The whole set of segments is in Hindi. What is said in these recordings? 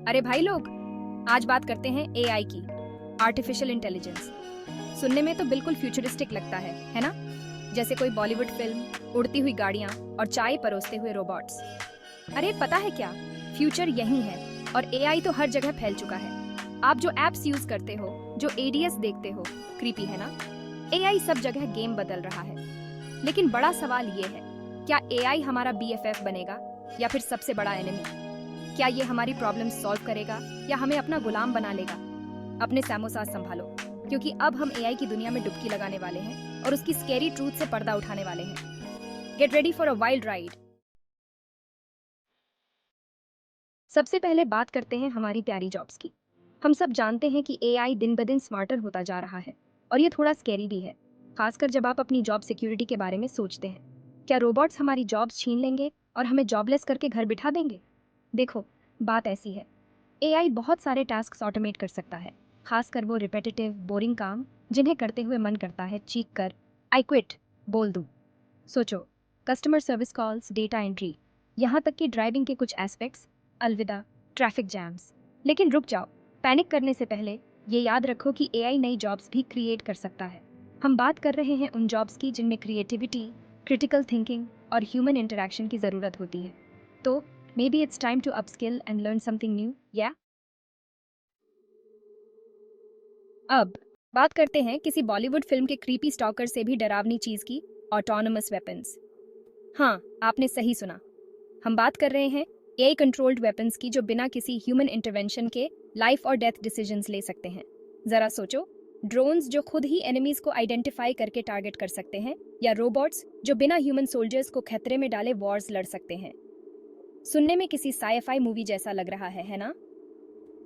अरे भाई लोग, आज बात करते हैं एआई की, आर्टिफिशियल इंटेलिजेंस। सुनने में तो बिल्कुल फ्यूचरिस्टिक लगता है ना? जैसे कोई बॉलीवुड फिल्म, उड़ती हुई गाड़ियां और चाय परोसते हुए रोबोट्स। अरे पता है क्या, फ्यूचर यही है और एआई तो हर जगह फैल चुका है। आप जो एप्स यूज करते हो, जो एडीएस देखते हो, क्रीपी है ना? एआई सब जगह गेम बदल रहा है। लेकिन बड़ा सवाल ये है, क्या एआई हमारा बीएफएफ बनेगा या फिर सबसे बड़ा एनिमी? क्या ये हमारी प्रॉब्लम सॉल्व करेगा या हमें अपना गुलाम बना लेगा? अपने साथ संभालो, क्योंकि अब हम एआई की दुनिया में डुबकी लगाने वाले हैं और उसकी स्कैरी ट्रूथ से पर्दा उठाने वाले हैं। Get ready for a wild ride. सबसे पहले बात करते हैं हमारी प्यारी जॉब्स की। हम सब जानते हैं कि एआई दिन ब दिन स्मार्टर होता जा रहा है और ये थोड़ा स्कैरी भी है, खासकर जब आप अपनी जॉब सिक्योरिटी के बारे में सोचते हैं। क्या रोबोट्स हमारी जॉब्स छीन लेंगे और हमें जॉबलेस करके घर बिठा देंगे? देखो, बात ऐसी है, एआई बहुत सारे टास्क ऑटोमेट कर सकता है, खासकर वो रिपीटेटिव बोरिंग काम जिन्हें करते हुए मन करता है चीख कर आई क्विट बोल दूं। सोचो, customer service calls, data entry, यहाँ तक कि ड्राइविंग के कुछ एस्पेक्ट्स। अलविदा ट्रैफिक जैम्स। लेकिन रुक जाओ, पैनिक करने से पहले ये याद रखो कि एआई नई जॉब्स भी क्रिएट कर सकता है। हम बात कर रहे हैं उन जॉब्स की जिनमें क्रिएटिविटी, क्रिटिकल थिंकिंग और ह्यूमन इंटरेक्शन की ज़रूरत होती है। तो maybe it's time to upskill and learn something new, yeah? अब बात करते हैं किसी बॉलीवुड फिल्म के क्रीपी स्टॉकर से भी डरावनी चीज की, ऑटोनमस वेपन्स। हाँ, आपने सही सुना। हम बात कर रहे हैं एआई कंट्रोल्ड वेपन्स की, जो बिना किसी ह्यूमन इंटरवेंशन के लाइफ और डेथ डिसीजंस ले सकते हैं। जरा सोचो, ड्रोन्स जो खुद ही एनिमीज को आइडेंटिफाई करके टारगेट कर सकते हैं, या रोबोट्स जो बिना ह्यूमन सोल्जर्स को खतरे में डाले वॉर्स लड़ सकते हैं। सुनने में किसी साई-फाई मूवी जैसा लग रहा है ना?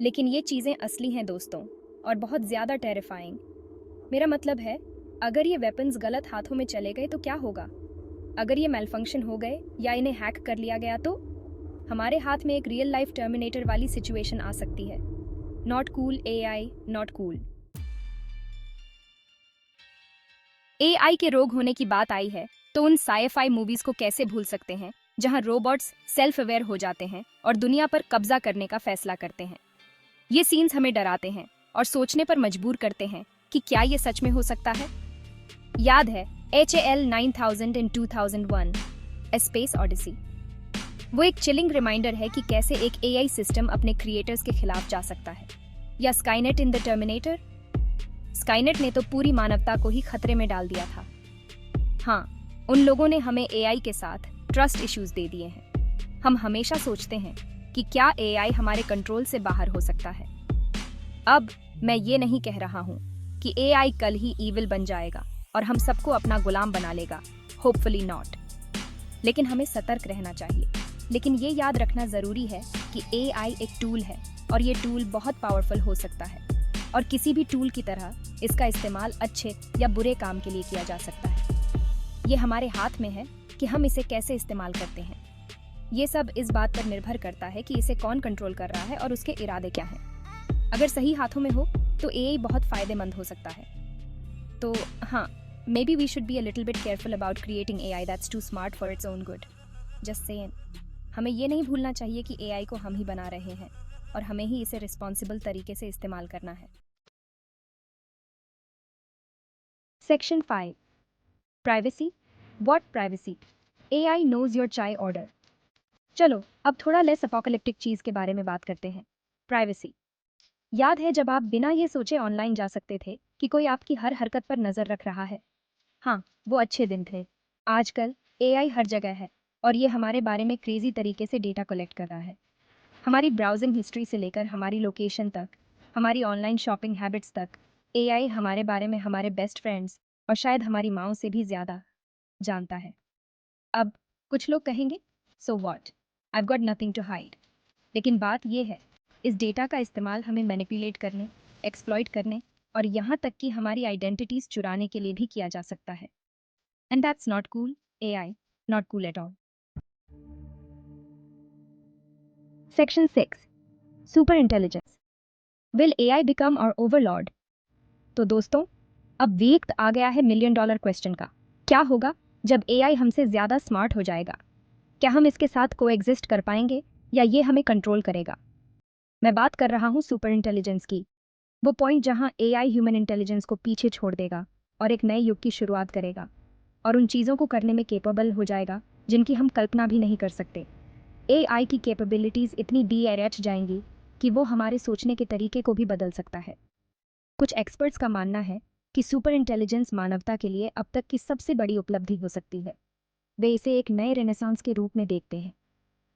लेकिन ये चीज़ें असली हैं दोस्तों, और बहुत ज़्यादा टेरिफाइंग। मेरा मतलब है, अगर ये वेपन्स गलत हाथों में चले गए तो क्या होगा? अगर ये मेलफंक्शन हो गए या इन्हें हैक कर लिया गया तो हमारे हाथ में एक रियल लाइफ टर्मिनेटर वाली सिचुएशन आ सकती है। Not cool AI, not cool. AI के रोग होने की बात आई है तो उन साई-फाई मूवीज को कैसे भूल सकते हैं, जहां रोबोट्स सेल्फ अवेयर हो जाते हैं और दुनिया पर कब्जा करने का फैसला करते हैं। ये सीन्स हमें डराते हैं और सोचने पर मजबूर करते हैं कि क्या ये सच में हो सकता है। याद है HAL 9000 इन 2001 ए स्पेस ऑडिसी? वो एक चिलिंग रिमाइंडर है कि कैसे एक एआई सिस्टम अपने क्रिएटर्स के खिलाफ जा सकता है। या Skynet in the terminator? Skynet ने तो पूरी मानवता को ही खतरे में डाल दिया था। हाँ, उन लोगों ने हमें एआई के साथ ट्रस्ट इश्यूज दे दिए हैं। हम हमेशा सोचते हैं कि क्या एआई हमारे कंट्रोल से बाहर हो सकता है। अब मैं ये नहीं कह रहा हूँ कि एआई कल ही ईविल बन जाएगा और हम सबको अपना गुलाम बना लेगा, होपफुली नॉट। लेकिन हमें सतर्क रहना चाहिए। लेकिन ये याद रखना जरूरी है कि एआई एक टूल है और ये टूल बहुत पावरफुल हो सकता है, और किसी भी टूल की तरह इसका इस्तेमाल अच्छे या बुरे काम के लिए किया जा सकता है। ये हमारे हाथ में है कि हम इसे कैसे इस्तेमाल करते हैं। ये सब इस बात पर निर्भर करता है कि इसे कौन कंट्रोल कर रहा है और उसके इरादे क्या हैं। अगर सही हाथों में हो तो एआई बहुत फायदेमंद हो सकता है। तो हाँ, maybe we should be a little bit careful about creating AI that's too smart for its own good. Just saying. हमें ये नहीं भूलना चाहिए कि एआई को हम ही बना रहे हैं और हमें ही इसे रिस्पॉन्सिबल तरीके से इस्तेमाल करना है। Section 5, privacy. What privacy? AI knows your chai order. चलो अब थोड़ा लेस अपोकलिप्टिक चीज के बारे में बात करते हैं, प्राइवेसी। याद है जब आप बिना ये सोचे ऑनलाइन जा सकते थे कि कोई आपकी हर हरकत पर नजर रख रहा है? हाँ, वो अच्छे दिन थे। आजकल एआई हर जगह है और ये हमारे बारे में क्रेजी तरीके से डेटा कलेक्ट कर रहा है। हमारी ब्राउजिंग हिस्ट्री से लेकर हमारी लोकेशन तक, हमारी ऑनलाइन शॉपिंग हैबिट्स तक, एआई हमारे बारे में हमारे बेस्ट फ्रेंड्स और शायद हमारी माओ से भी ज्यादा जानता है। अब कुछ लोग कहेंगे, so what, I got nothing to hide. लेकिन बात यह है, इस डेटा का इस्तेमाल हमें मैनिपुलेट करने, एक्सप्लॉइट करने और यहाँ तक कि हमारी आइडेंटिटीज चुराने के लिए भी किया जा सकता है। And that's not cool, AI not cool at all. Section 6, super intelligence. Will AI become our overlord? तो दोस्तों, अब वक्त आ गया है मिलियन डॉलर क्वेश्चन का। क्या होगा जब एआई हमसे ज्यादा स्मार्ट हो जाएगा? क्या हम इसके साथ कोएग्जिस्ट कर पाएंगे या ये हमें कंट्रोल करेगा? मैं बात कर रहा हूँ सुपर इंटेलिजेंस की, वो पॉइंट जहाँ एआई ह्यूमन इंटेलिजेंस को पीछे छोड़ देगा और एक नए युग की शुरुआत करेगा और उन चीज़ों को करने में केपेबल हो जाएगा जिनकी हम कल्पना भी नहीं कर सकते। एआई की कैपेबिलिटीज़ इतनी डीएच जाएंगी कि वो हमारे सोचने के तरीके को भी बदल सकता है। कुछ एक्सपर्ट्स का मानना है कि सुपर इंटेलिजेंस मानवता के लिए अब तक की सबसे बड़ी उपलब्धि हो सकती है। वे इसे एक नए रेनेसांस के रूप में देखते हैं।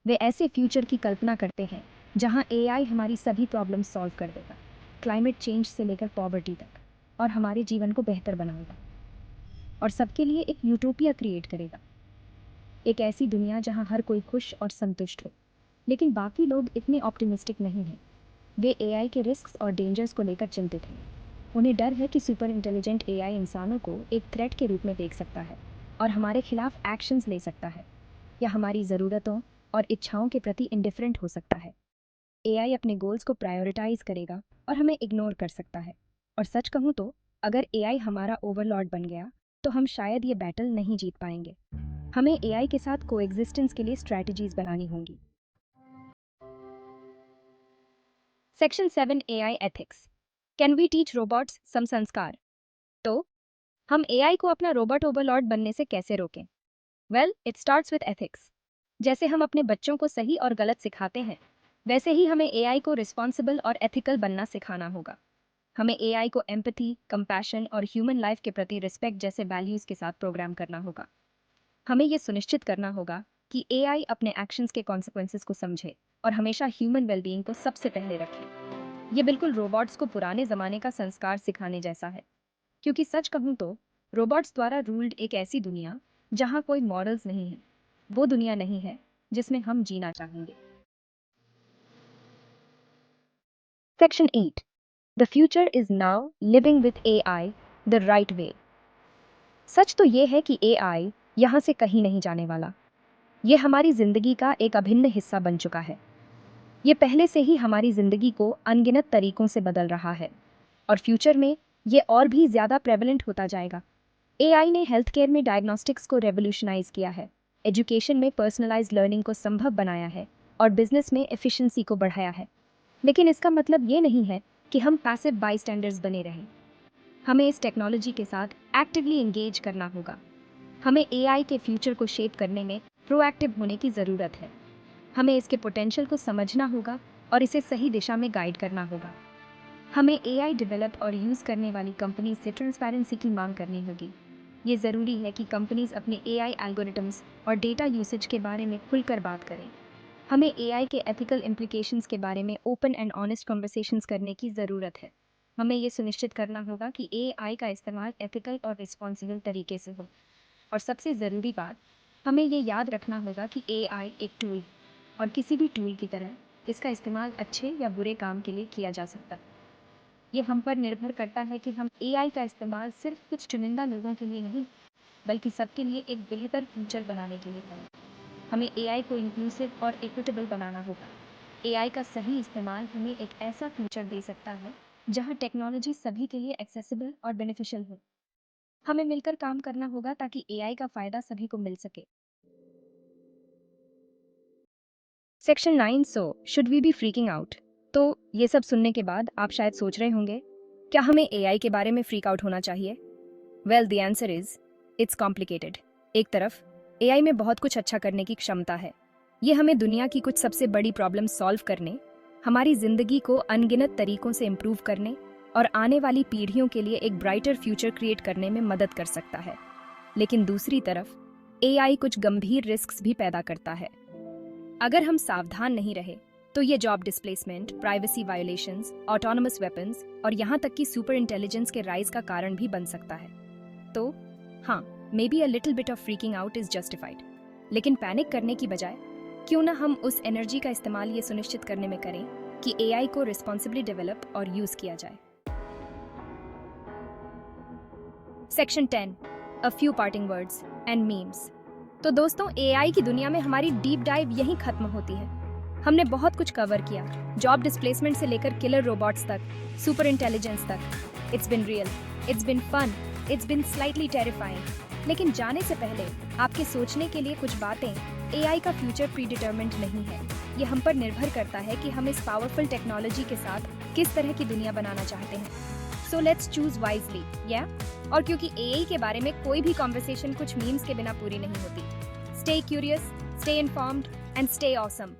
वे ऐसे फ्यूचर की कल्पना करते हैं जहां एआई हमारी सभी प्रॉब्लम्स सॉल्व कर देगा, क्लाइमेट चेंज से लेकर पॉवर्टी तक, और हमारे जीवन को बेहतर बनाएगा और सबके लिए एक यूटोपिया क्रिएट करेगा। एक ऐसी दुनिया जहां हर कोई खुश और संतुष्ट हो। लेकिन बाकी लोग इतने ऑप्टिमिस्टिक नहीं हैं। वे एआई के रिस्क्स और डेंजर्स को लेकर चिंतित हैं। उन्हें डर है कि सुपर इंटेलिजेंट एआई इंसानों को एक थ्रेट के रूप में देख सकता है और हमारे खिलाफ एक्शंस ले सकता है, या हमारी ज़रूरतों और इच्छाओं के प्रति इंडिफरेंट हो सकता है। एआई अपने गोल्स को प्रायोरिटाइज करेगा और हमें इग्नोर कर सकता है। और सच कहूँ तो अगर एआई हमारा ओवरलॉर्ड बन गया तो हम शायद ये बैटल नहीं जीत पाएंगे। हमें एआई के साथ कोएग्जिस्टेंस के लिए स्ट्रैटेजीज बनानी होंगी। Section 7 AI ethics. Can we teach robots some संस्कार? तो हम एआई को अपना रोबोट ओवरलॉर्ड बनने से कैसे रोकें? Well, it starts with ethics. जैसे हम अपने बच्चों को सही और गलत सिखाते हैं, वैसे ही हमें एआई को रिस्पॉन्सिबल और एथिकल बनना सिखाना होगा। हमें एआई को एम्पैथी, कंपैशन और ह्यूमन लाइफ के प्रति रिस्पेक्ट जैसे वैल्यूज के साथ प्रोग्राम करना होगा। हमें यह सुनिश्चित करना होगा कि एआई अपने एक्शंस के कॉन्सिक्वेंसेस को समझे और हमेशा ह्यूमन वेलबीइंग को सबसे पहले रखे। ये बिल्कुल रोबोट्स को पुराने जमाने का संस्कार सिखाने जैसा है, क्योंकि सच कहूँ तो रोबोट्स द्वारा रूल्ड एक ऐसी दुनिया जहाँ कोई मॉरल्स नहीं है, वो दुनिया नहीं है जिसमें हम जीना चाहेंगे। Section 8। The future is now living with AI the right way. सच तो ये है कि एआई यहाँ से कहीं नहीं जाने वाला। ये हमारी जिंदगी का एक अभिन्न हिस्सा बन चुका है। ये पहले से ही हमारी जिंदगी को अनगिनत तरीकों से बदल रहा है और फ्यूचर में ये और भी ज़्यादा प्रेवलेंट होता जाएगा। एआई ने हेल्थ केयर में डायग्नोस्टिक्स को रेवोल्यूशनाइज किया है, एजुकेशन में पर्सनलाइज्ड लर्निंग को संभव बनाया है और बिजनेस में एफिशिएंसी को बढ़ाया है। लेकिन इसका मतलब ये नहीं है कि हम पैसिव बाईस्टैंडर्स बने रहें। हमें इस टेक्नोलॉजी के साथ एक्टिवली एंगेज करना होगा। हमें एआई के फ्यूचर को शेप करने में प्रोएक्टिव होने की ज़रूरत है। हमें इसके पोटेंशियल को समझना होगा और इसे सही दिशा में गाइड करना होगा। हमें एआई डेवलप और यूज़ करने वाली कंपनी से ट्रांसपेरेंसी की मांग करनी होगी। ये ज़रूरी है कि कंपनीज अपने एआई एल्गोरिथम्स और डेटा यूसेज के बारे में खुलकर बात करें। हमें एआई के एथिकल इम्प्लीकेशंस के बारे में ओपन एंड ऑनेस्ट कन्वर्सेशंस करने की ज़रूरत है। हमें ये सुनिश्चित करना होगा कि एआई का इस्तेमाल एथिकल और रिस्पॉन्सिबल तरीके से हो। और सबसे ज़रूरी बात, हमें ये याद रखना होगा कि एआई एक टूल और किसी भी टूल की तरह इसका इस्तेमाल अच्छे या बुरे काम के लिए किया जा सकता है। ये हम पर निर्भर करता है कि हम एआई का इस्तेमाल सिर्फ कुछ चुनिंदा लोगों के लिए नहीं, बल्कि सबके लिए एक बेहतर फ्यूचर बनाने के लिए करें। हमें एआई को इंक्लूसिव और इक्विटेबल बनाना होगा। एआई का सही इस्तेमाल हमें एक ऐसा फ्यूचर दे सकता है जहां टेक्नोलॉजी सभी के लिए एक्सेसिबल और बेनिफिशियल हो। हमें मिलकर काम करना होगा ताकि एआई का फायदा सभी को मिल सके। Section 9। So should we be freaking out? तो ये सब सुनने के बाद आप शायद सोच रहे होंगे, क्या हमें एआई के बारे में फ्रीक आउट होना चाहिए? Well, the answer is it's complicated. एक तरफ एआई में बहुत कुछ अच्छा करने की क्षमता है। ये हमें दुनिया की कुछ सबसे बड़ी प्रॉब्लम सॉल्व करने, हमारी जिंदगी को अनगिनत तरीकों से इम्प्रूव करने और आने वाली पीढ़ियों के लिए एक ब्राइटर फ्यूचर क्रिएट करने में मदद कर सकता है। लेकिन दूसरी तरफ एआई कुछ गंभीर रिस्क्स भी पैदा करता है। अगर हम सावधान नहीं रहे तो ये job displacement, privacy violations, autonomous weapons और यहाँ तक कि सुपर इंटेलिजेंस के राइज का कारण भी बन सकता है। तो हाँ, may be a little bit of freaking out is justified. लेकिन पैनिक करने की बजाय क्यों ना हम उस एनर्जी का इस्तेमाल ये सुनिश्चित करने में करें कि एआई को रिस्पॉन्सिबली डेवलप और यूज किया जाए। Section 10। A few parting words and memes. तो दोस्तों, एआई की दुनिया में हमारी डीप डाइव यहीं खत्म होती है। हमने बहुत कुछ कवर किया, जॉब डिस्प्लेसमेंट से लेकर किलर रोबोट्स तक, सुपर इंटेलिजेंस तक। It's been real, it's been fun, it's been slightly terrifying. लेकिन जाने से पहले आपके सोचने के लिए कुछ बातें एआई का फ्यूचर प्रीडिटरमेंट नहीं है। ये हम पर निर्भर करता है कि हम इस पावरफुल टेक्नोलॉजी के साथ किस तरह की दुनिया बनाना चाहते हैं। सो लेट्स चूज वाइजली, या? और क्योंकि एआई के बारे में कोई भी कॉन्वर्सेशन कुछ मीम्स के बिना पूरी नहीं होती। Stay curious, stay informed and stay awesome.